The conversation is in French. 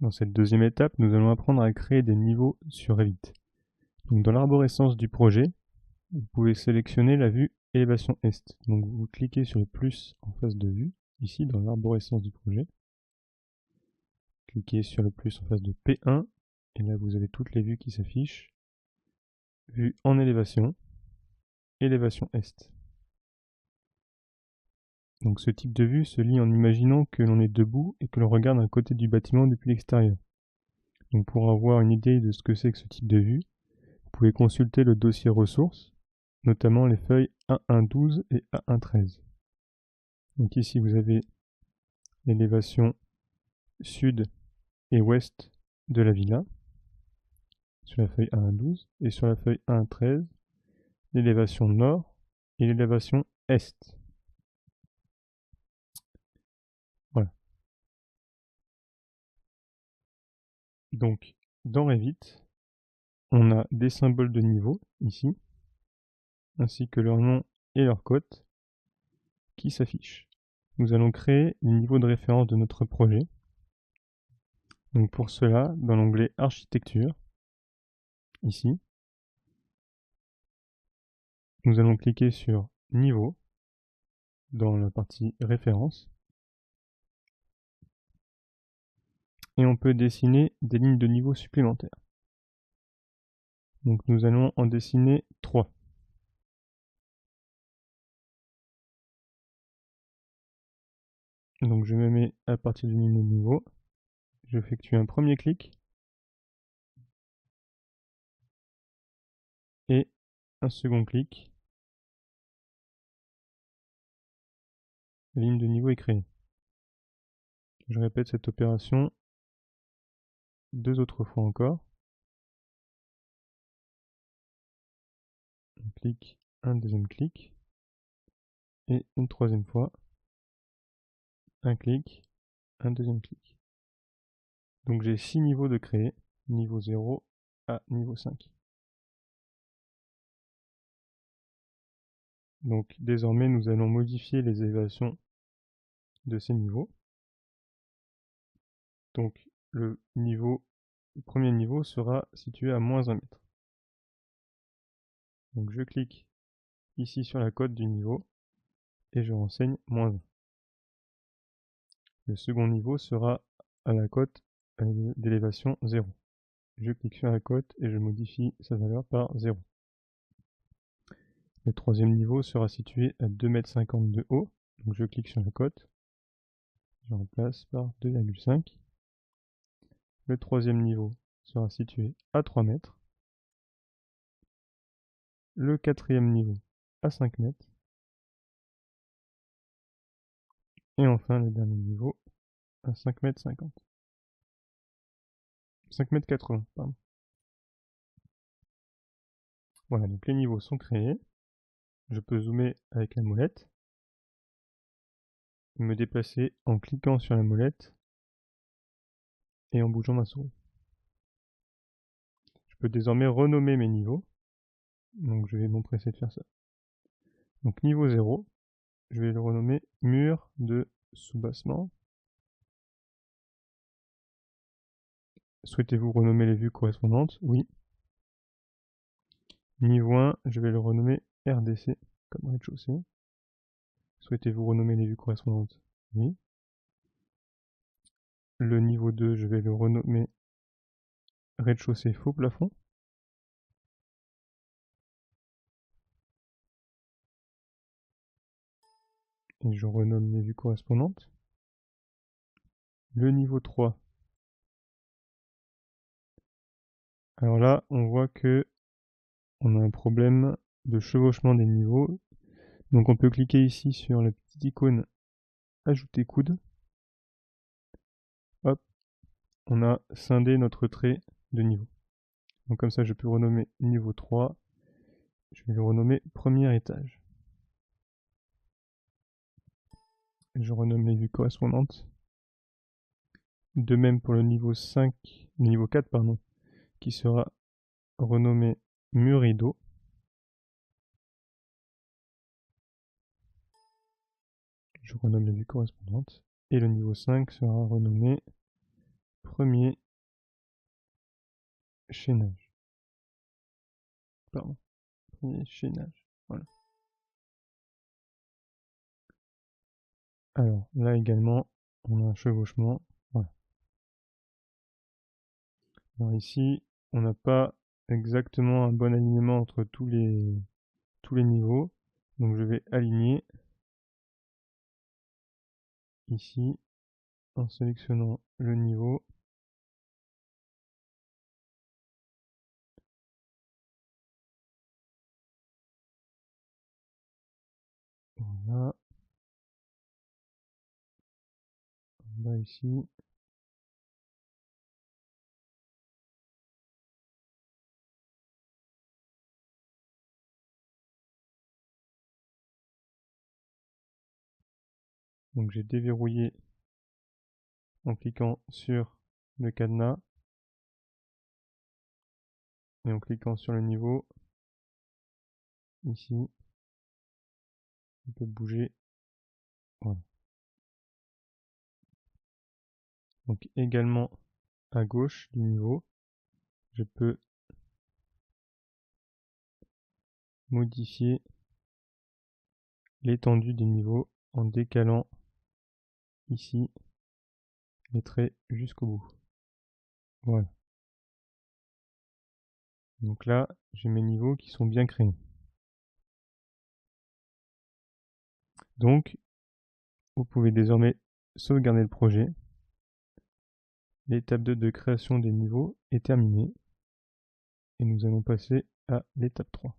Dans cette deuxième étape, nous allons apprendre à créer des niveaux sur Revit. Donc dans l'arborescence du projet, vous pouvez sélectionner la vue élévation est. Donc vous cliquez sur le plus en face de vue, ici dans l'arborescence du projet. Cliquez sur le plus en face de P1, et là vous avez toutes les vues qui s'affichent. Vue en élévation, élévation est. Donc ce type de vue se lit en imaginant que l'on est debout et que l'on regarde un côté du bâtiment depuis l'extérieur. Donc pour avoir une idée de ce que c'est que ce type de vue, vous pouvez consulter le dossier ressources, notamment les feuilles A1.12 et A1.13. Donc ici vous avez l'élévation sud et ouest de la villa sur la feuille A1.12 et sur la feuille A1.13 l'élévation nord et l'élévation est. Voilà. Donc dans Revit, on a des symboles de niveau ici, ainsi que leur nom et leur cote qui s'affichent. Nous allons créer les niveaux de référence de notre projet. Donc pour cela, dans l'onglet Architecture, ici, nous allons cliquer sur Niveau dans la partie Référence et on peut dessiner des lignes de niveau supplémentaires. Donc nous allons en dessiner 3. Donc je me mets à partir d'une ligne de niveau, j'effectue un premier clic et un second clic. La ligne de niveau est créée. Je répète cette opération 2 autres fois encore. Un clic, un deuxième clic et une troisième fois. Un clic, un deuxième clic. Donc j'ai 6 niveaux de créer, niveau 0 à niveau 5. Donc désormais nous allons modifier les élévations de ces niveaux. Donc le premier niveau sera situé à moins 1 mètre. Donc je clique ici sur la cote du niveau et je renseigne moins 1. Le second niveau sera à la cote d'élévation 0. Je clique sur la cote et je modifie sa valeur par 0. Le troisième niveau sera situé à 2,50 m de haut, donc je clique sur la cote, je remplace par 2,5. Le troisième niveau sera situé à 3 mètres. Le quatrième niveau à 5 mètres. Et enfin le dernier niveau à 5,50 m. 5,80 m, pardon. Voilà, donc les niveaux sont créés. Je peux zoomer avec la molette, me déplacer en cliquant sur la molette et en bougeant ma souris. Je peux désormais renommer mes niveaux. Donc je vais m'empresser de faire ça. Donc niveau 0, je vais le renommer mur de soubassement. Souhaitez-vous renommer les vues correspondantes? Oui. Niveau 1, je vais le renommer RDC, comme rez-de-chaussée. Souhaitez-vous renommer les vues correspondantes? Oui. Le niveau 2, je vais le renommer rez-de-chaussée faux plafond. Et je renomme les vues correspondantes. Le niveau 3. Alors là, on voit que on a un problème de chevauchement des niveaux. Donc on peut cliquer ici sur la petite icône ajouter coude. Hop, on a scindé notre trait de niveau. Donc comme ça je peux renommer niveau 3. Je vais le renommer premier étage. Je renomme les vues correspondantes. De même pour le niveau 5, le niveau 4 pardon, qui sera renommé mur rideau. Je renomme les vues correspondantes. Et le niveau 5 sera renommé premier chaînage. Pardon, premier chaînage, voilà. Alors là également, on a un chevauchement, voilà. Alors ici, on n'a pas exactement un bon alignement entre tous les niveaux, donc je vais aligner ici en sélectionnant le niveau. Voilà. Là ici. Donc j'ai déverrouillé en cliquant sur le cadenas et en cliquant sur le niveau. Ici, on peut bouger. Voilà. Donc également à gauche du niveau, je peux modifier l'étendue du niveau en décalant ici les traits jusqu'au bout. Voilà. Donc là, j'ai mes niveaux qui sont bien créés. Donc, vous pouvez désormais sauvegarder le projet. L'étape 2 de création des niveaux est terminée. Et nous allons passer à l'étape 3.